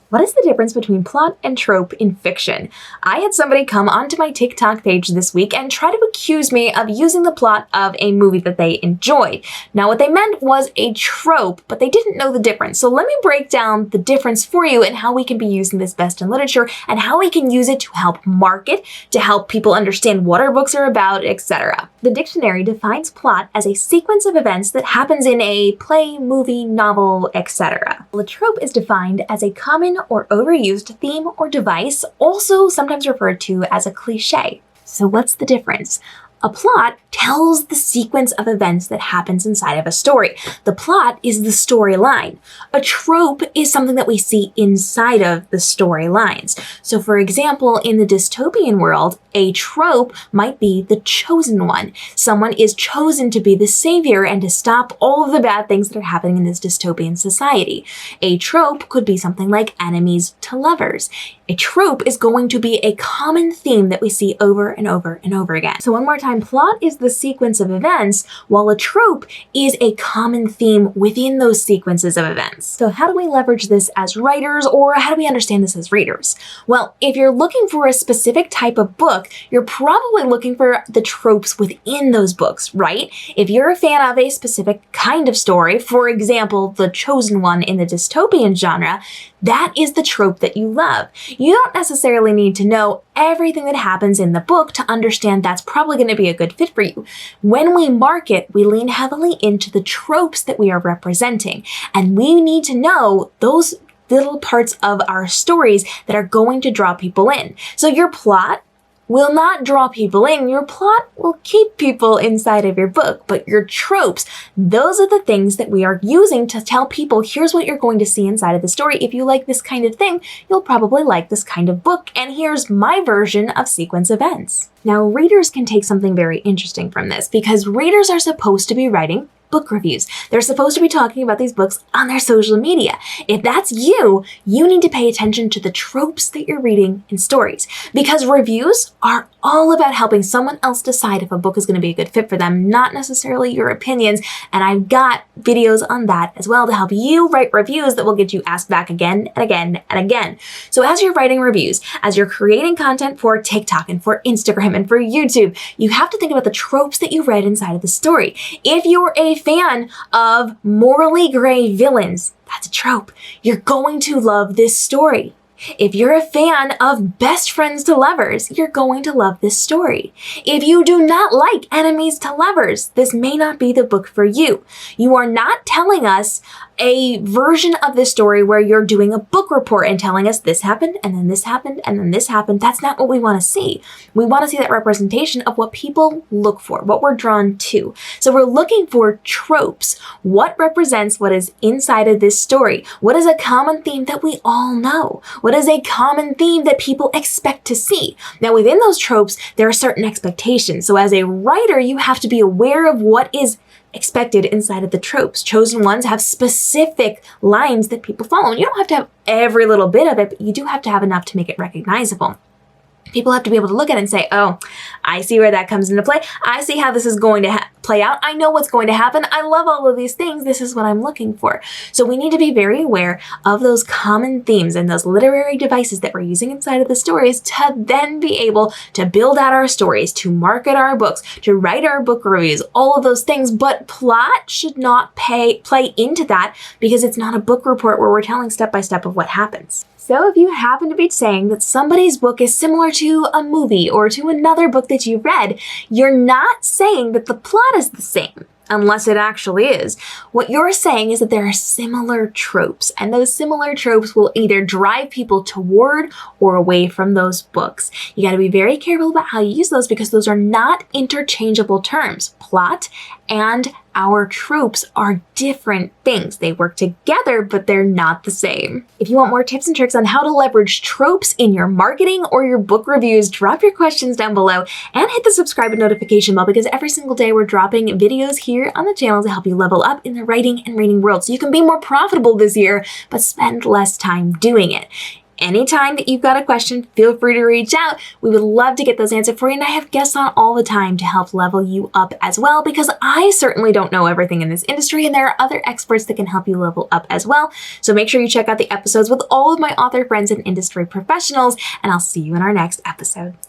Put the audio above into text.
What is the difference between plot and trope in fiction? I had somebody come onto my TikTok page this week and try to accuse me of using the plot of a movie that they enjoyed. Now, what they meant was a trope, but they didn't know the difference. So let me break down the difference for you and how we can be using this best in literature and how we can use it to help market, to help people understand what our books are about, etc. The dictionary defines plot as a sequence of events that happens in a play, movie, novel, etc. The trope is defined as a common or overused theme or device, also sometimes referred to as a cliche. So what's the difference? A plot tells the sequence of events that happens inside of a story. The plot is the storyline. A trope is something that we see inside of the storylines. So for example, in the dystopian world, a trope might be the chosen one. Someone is chosen to be the savior and to stop all of the bad things that are happening in this dystopian society. A trope could be something like enemies to lovers. A trope is going to be a common theme that we see over and over and over again. So one more time, plot is the sequence of events, while a trope is a common theme within those sequences of events. So how do we leverage this as writers, or how do we understand this as readers? Well, if you're looking for a specific type of book, you're probably looking for the tropes within those books, right? If you're a fan of a specific kind of story, for example, the chosen one in the dystopian genre, that is the trope that you love. You don't necessarily need to know everything that happens in the book to understand that's probably going to be a good fit for you. When we market, we lean heavily into the tropes that we are representing, and we need to know those little parts of our stories that are going to draw people in. So your plot will not draw people in. Your plot will keep people inside of your book, but your tropes, those are the things that we are using to tell people, here's what you're going to see inside of the story. If you like this kind of thing, you'll probably like this kind of book, and here's my version of sequence events. Now, readers can take something very interesting from this, because readers are supposed to be writing book reviews. They're supposed to be talking about these books on their social media. If that's you, you need to pay attention to the tropes that you're reading in stories, because reviews are all about helping someone else decide if a book is going to be a good fit for them, not necessarily your opinions. And I've got videos on that as well to help you write reviews that will get you asked back again and again and again. So as you're writing reviews, as you're creating content for TikTok and for Instagram and for YouTube, you have to think about the tropes that you read inside of the story. If you're a fan of morally gray villains, that's a trope. You're going to love this story. If you're a fan of best friends to lovers, you're going to love this story. If you do not like enemies to lovers, this may not be the book for you. You are not telling us a version of this story where you're doing a book report and telling us this happened, and then this happened, and then this happened. That's not what we want to see. We want to see that representation of what people look for, what we're drawn to. So we're looking for tropes. What represents what is inside of this story? What is a common theme that we all know? What is a common theme that people expect to see? Now, within those tropes, there are certain expectations. So as a writer, you have to be aware of what is expected inside of the tropes. Chosen ones have specific lines that people follow. And you don't have to have every little bit of it, but you do have to have enough to make it recognizable. People have to be able to look at it and say, oh, I see where that comes into play. I see how this is going to play out. I know what's going to happen. I love all of these things. This is what I'm looking for. So we need to be very aware of those common themes and those literary devices that we're using inside of the stories to then be able to build out our stories, to market our books, to write our book reviews, all of those things. But plot should not play into that, because it's not a book report where we're telling step by step of what happens. So if you happen to be saying that somebody's book is similar to a movie or to another book that you read, you're not saying that the plot is the same, unless it actually is. What you're saying is that there are similar tropes, and those similar tropes will either drive people toward or away from those books. You got to be very careful about how you use those, because those are not interchangeable terms. Plot and our tropes are different things. They work together, but they're not the same. If you want more tips and tricks on how to leverage tropes in your marketing or your book reviews, drop your questions down below and hit the subscribe and notification bell, because every single day we're dropping videos here on the channel to help you level up in the writing and reading world so you can be more profitable this year, but spend less time doing it. anytime that you've got a question, feel free to reach out. We would love to get those answered for you, and I have guests on all the time to help level you up as well, because I certainly don't know everything in this industry, and there are other experts that can help you level up as well. So make sure you check out the episodes with all of my author friends and industry professionals, and I'll see you in our next episode.